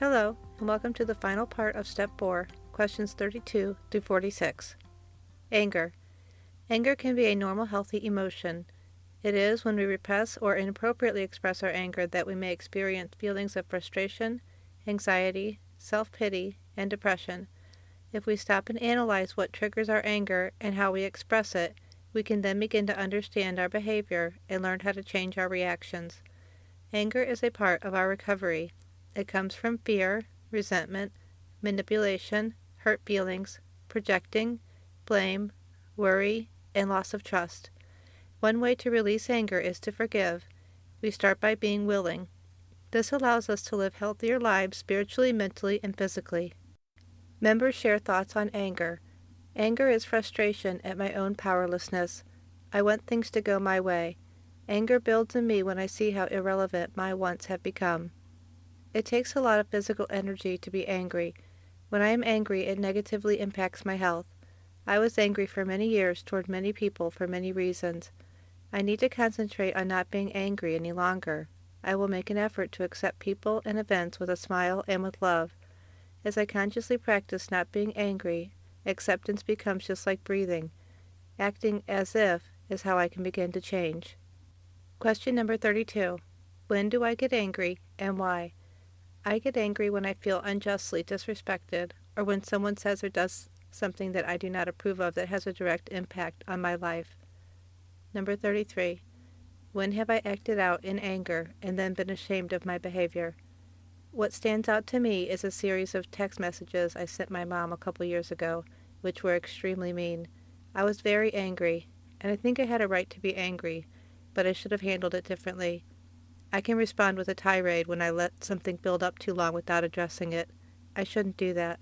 Hello, and welcome to the final part of Step 4, questions 32 through 46. Anger. Anger can be a normal, healthy emotion. It is when we repress or inappropriately express our anger that we may experience feelings of frustration, anxiety, self-pity, and depression. If we stop and analyze what triggers our anger and how we express it, we can then begin to understand our behavior and learn how to change our reactions. Anger is a part of our recovery. It comes from fear, resentment, manipulation, hurt feelings, projecting, blame, worry, and loss of trust. One way to release anger is to forgive. We start by being willing. This allows us to live healthier lives spiritually, mentally, and physically. Members share thoughts on anger. Anger is frustration at my own powerlessness. I want things to go my way. Anger builds in me when I see how irrelevant my wants have become. It takes a lot of physical energy to be angry. When I am angry, it negatively impacts my health. I was angry for many years toward many people for many reasons. I need to concentrate on not being angry any longer. I will make an effort to accept people and events with a smile and with love. As I consciously practice not being angry, acceptance becomes just like breathing. Acting as if is how I can begin to change. Question number 32. When do I get angry and why? I get angry when I feel unjustly disrespected or when someone says or does something that I do not approve of that has a direct impact on my life. Number 33. When have I acted out in anger and then been ashamed of my behavior? What stands out to me is a series of text messages I sent my mom a couple years ago, which were extremely mean. I was very angry, and I think I had a right to be angry, but I should have handled it differently. I can respond with a tirade when I let something build up too long without addressing it. I shouldn't do that.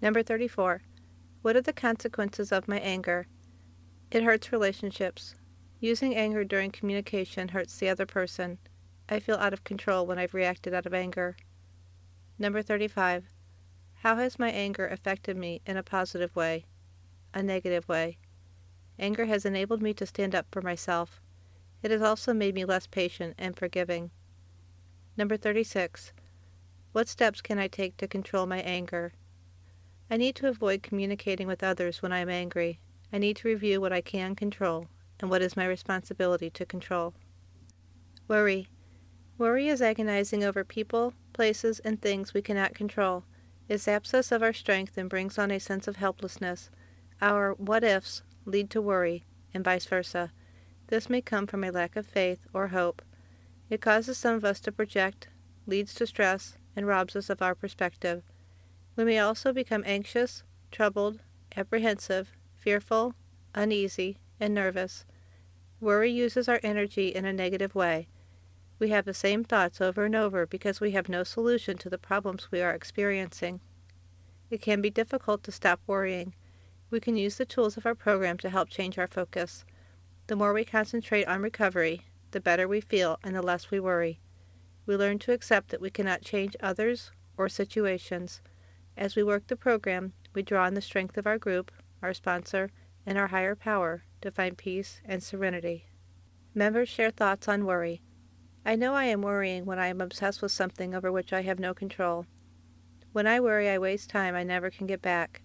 Number 34. What are the consequences of my anger? It hurts relationships. Using anger during communication hurts the other person. I feel out of control when I've reacted out of anger. Number 35. How has my anger affected me in a positive way? A negative way. Anger has enabled me to stand up for myself. It has also made me less patient and forgiving. Number 36. What steps can I take to control my anger? I need to avoid communicating with others when I am angry. I need to review what I can control and what is my responsibility to control. Worry. Worry is agonizing over people, places, and things we cannot control. It zaps us of our strength and brings on a sense of helplessness. Our what-ifs lead to worry, and vice versa. This may come from a lack of faith or hope. It causes some of us to project, leads to stress, and robs us of our perspective. We may also become anxious, troubled, apprehensive, fearful, uneasy, and nervous. Worry uses our energy in a negative way. We have the same thoughts over and over because we have no solution to the problems we are experiencing. It can be difficult to stop worrying. We can use the tools of our program to help change our focus. The more we concentrate on recovery, the better we feel and the less we worry. We learn to accept that we cannot change others or situations. As we work the program, we draw on the strength of our group, our sponsor, and our higher power to find peace and serenity. Members share thoughts on worry. I know I am worrying when I am obsessed with something over which I have no control. When I worry, I waste time I never can get back.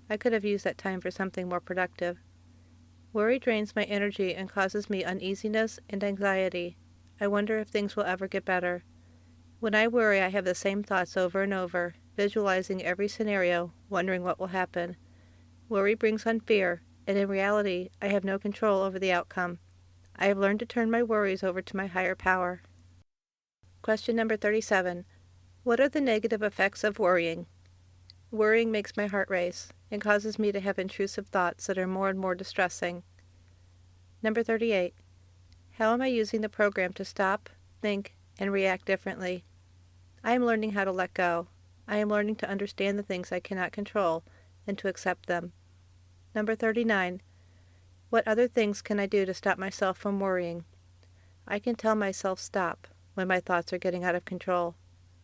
I could have used that time for something more productive. Worry drains my energy and causes me uneasiness and anxiety. I wonder if things will ever get better. When I worry, I have the same thoughts over and over, visualizing every scenario, wondering what will happen. Worry brings on fear, and in reality, I have no control over the outcome. I have learned to turn my worries over to my higher power. Question number 37. What are the negative effects of worrying? Worrying makes my heart race and causes me to have intrusive thoughts that are more and more distressing. Number 38. How am I using the program to stop, think, and react differently? I am learning how to let go. I am learning to understand the things I cannot control and to accept them. Number 39. What other things can I do to stop myself from worrying? I can tell myself stop when my thoughts are getting out of control.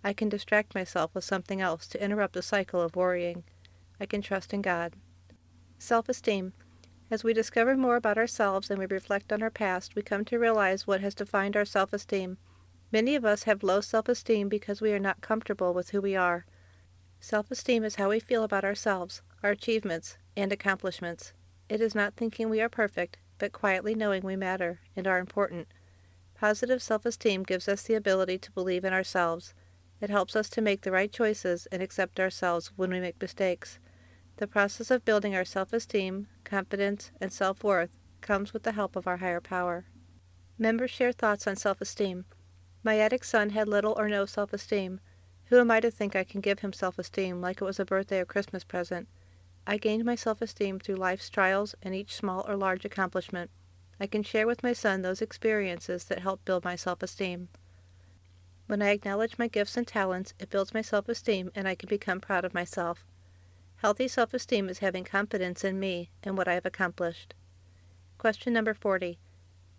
I can distract myself with something else to interrupt the cycle of worrying. I can trust in God. Self-esteem. As we discover more about ourselves and we reflect on our past, we come to realize what has defined our self-esteem. Many of us have low self-esteem because we are not comfortable with who we are. Self-esteem is how we feel about ourselves, our achievements, and accomplishments. It is not thinking we are perfect, but quietly knowing we matter and are important. Positive self-esteem gives us the ability to believe in ourselves. It helps us to make the right choices and accept ourselves when we make mistakes. The process of building our self-esteem, confidence, and self-worth comes with the help of our higher power. Members share thoughts on self-esteem. My addict son had little or no self-esteem. Who am I to think I can give him self-esteem like it was a birthday or Christmas present? I gained my self-esteem through life's trials and each small or large accomplishment. I can share with my son those experiences that help build my self-esteem. When I acknowledge my gifts and talents, it builds my self-esteem and I can become proud of myself. Healthy self-esteem is having confidence in me and what I have accomplished. Question number 40.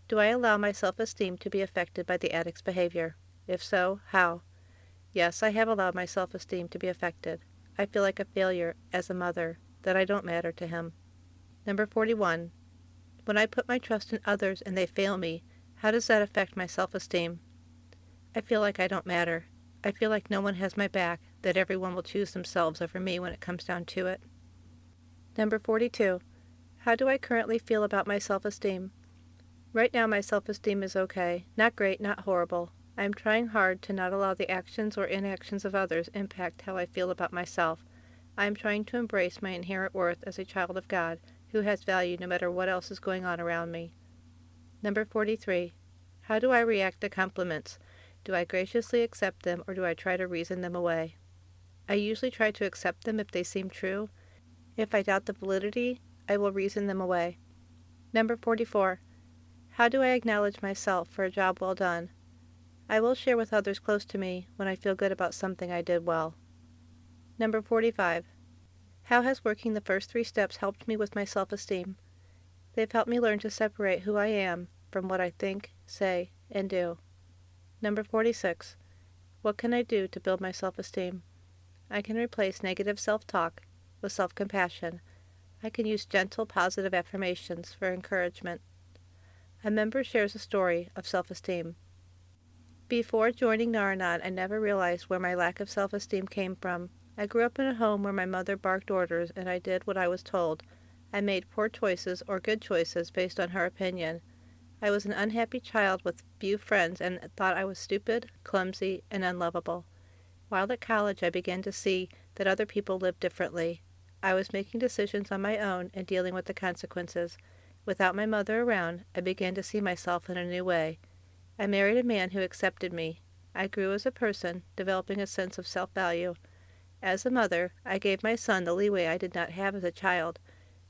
Do I allow my self-esteem to be affected by the addict's behavior? If so, how? Yes, I have allowed my self-esteem to be affected. I feel like a failure as a mother, that I don't matter to him. Number 41. When I put my trust in others and they fail me, how does that affect my self-esteem? I feel like I don't matter. I feel like no one has my back, that everyone will choose themselves over me when it comes down to it. Number 42. How do I currently feel about my self-esteem? Right now my self-esteem is okay. Not great, not horrible. I am trying hard to not allow the actions or inactions of others impact how I feel about myself. I am trying to embrace my inherent worth as a child of God, who has value no matter what else is going on around me. Number 43. How do I react to compliments? Do I graciously accept them or do I try to reason them away? I usually try to accept them if they seem true. If I doubt the validity, I will reason them away. Number 44. How do I acknowledge myself for a job well done? I will share with others close to me when I feel good about something I did well. Number 45. How has working the first 3 steps helped me with my self-esteem? They've helped me learn to separate who I am from what I think, say, and do. Number 46. What can I do to build my self-esteem? I can replace negative self-talk with self-compassion. I can use gentle, positive affirmations for encouragement. A member shares a story of self-esteem. Before joining Nar-Anon, I never realized where my lack of self-esteem came from. I grew up in a home where my mother barked orders and I did what I was told. I made poor choices or good choices based on her opinion. I was an unhappy child with few friends and thought I was stupid, clumsy, and unlovable. While at college, I began to see that other people lived differently. I was making decisions on my own and dealing with the consequences. Without my mother around, I began to see myself in a new way. I married a man who accepted me. I grew as a person, developing a sense of self-value. As a mother, I gave my son the leeway I did not have as a child.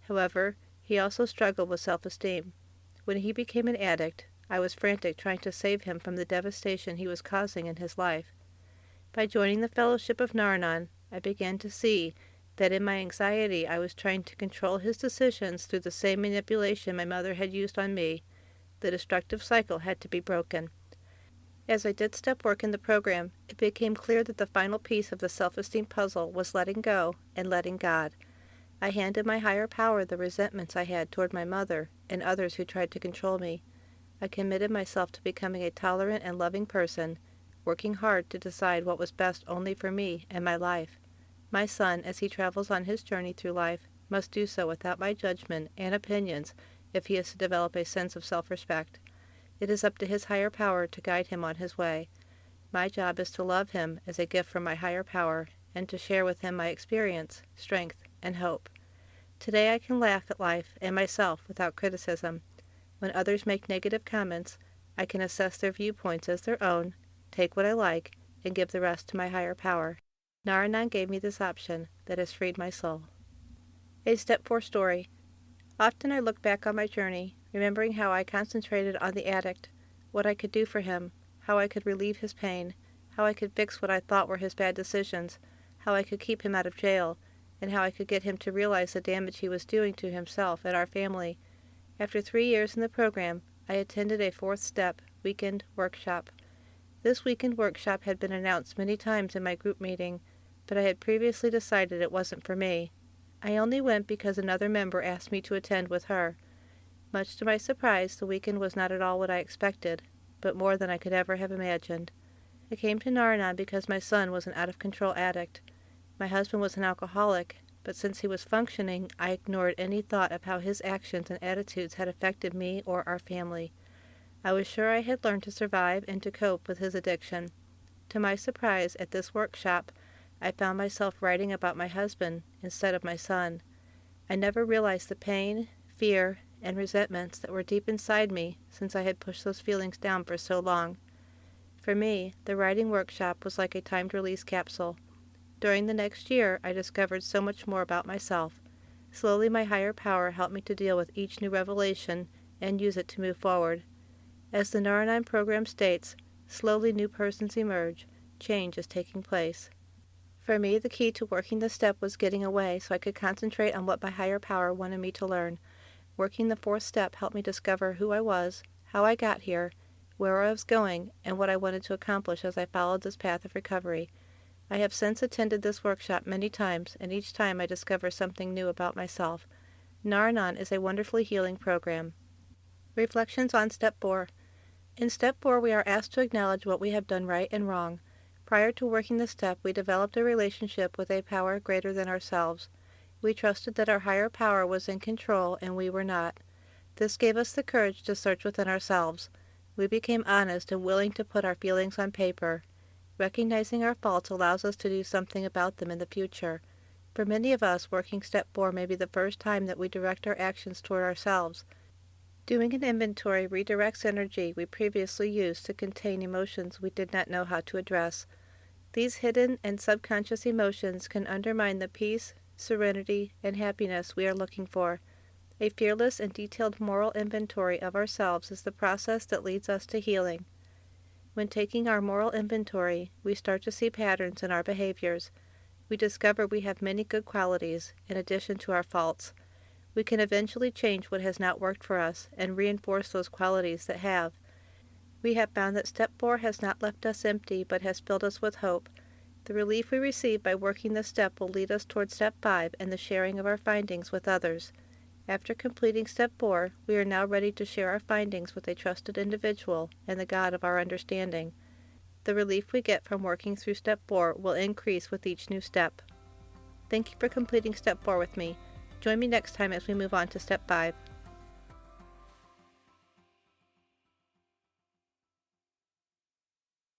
However, he also struggled with self-esteem. When he became an addict, I was frantic trying to save him from the devastation he was causing in his life. By joining the fellowship of Nar-Anon, I began to see that in my anxiety I was trying to control his decisions through the same manipulation my mother had used on me. The destructive cycle had to be broken. As I did step work in the program, it became clear that the final piece of the self-esteem puzzle was letting go and letting God. I handed my higher power the resentments I had toward my mother and others who tried to control me. I committed myself to becoming a tolerant and loving person, working hard to decide what was best only for me and my life. My son, as he travels on his journey through life, must do so without my judgment and opinions if he is to develop a sense of self-respect. It is up to his higher power to guide him on his way. My job is to love him as a gift from my higher power and to share with him my experience, strength, and hope. Today I can laugh at life and myself without criticism. When others make negative comments, I can assess their viewpoints as their own, take what I like, and give the rest to my higher power. Nar-Anon gave me this option that has freed my soul. A Step 4 Story. Often I look back on my journey, remembering how I concentrated on the addict, what I could do for him, how I could relieve his pain, how I could fix what I thought were his bad decisions, how I could keep him out of jail, and how I could get him to realize the damage he was doing to himself and our family. After 3 years in the program, I attended a 4th Step weekend workshop. This weekend workshop had been announced many times in my group meeting, but I had previously decided it wasn't for me. I only went because another member asked me to attend with her. Much to my surprise, the weekend was not at all what I expected, but more than I could ever have imagined. I came to Nar-Anon because my son was an out-of-control addict. My husband was an alcoholic, but since he was functioning, I ignored any thought of how his actions and attitudes had affected me or our family. I was sure I had learned to survive and to cope with his addiction. To my surprise, at this workshop, I found myself writing about my husband instead of my son. I never realized the pain, fear, and resentments that were deep inside me since I had pushed those feelings down for so long. For me, the writing workshop was like a timed release capsule. During the next year, I discovered so much more about myself. Slowly, my higher power helped me to deal with each new revelation and use it to move forward. As the Nar-Anon Program states, slowly new persons emerge, change is taking place. For me, the key to working the step was getting away so I could concentrate on what my higher power wanted me to learn. Working the fourth step helped me discover who I was, how I got here, where I was going, and what I wanted to accomplish as I followed this path of recovery. I have since attended this workshop many times, and each time I discover something new about myself. Nar-Anon is a wonderfully healing program. Reflections on Step 4. In Step 4, we are asked to acknowledge what we have done right and wrong. Prior to working the step, we developed a relationship with a power greater than ourselves. We trusted that our higher power was in control and we were not. This gave us the courage to search within ourselves. We became honest and willing to put our feelings on paper. Recognizing our faults allows us to do something about them in the future. For many of us, working Step 4 may be the first time that we direct our actions toward ourselves. Doing an inventory redirects energy we previously used to contain emotions we did not know how to address. These hidden and subconscious emotions can undermine the peace, serenity, and happiness we are looking for. A fearless and detailed moral inventory of ourselves is the process that leads us to healing. When taking our moral inventory, we start to see patterns in our behaviors. We discover we have many good qualities, in addition to our faults. We can eventually change what has not worked for us and reinforce those qualities that have. We have found that Step 4 has not left us empty, but has filled us with hope. The relief we receive by working this step will lead us toward Step 5 and the sharing of our findings with others. After completing Step 4, we are now ready to share our findings with a trusted individual and the God of our understanding. The relief we get from working through Step 4 will increase with each new step. Thank you for completing Step 4 with me. Join me next time as we move on to Step 5.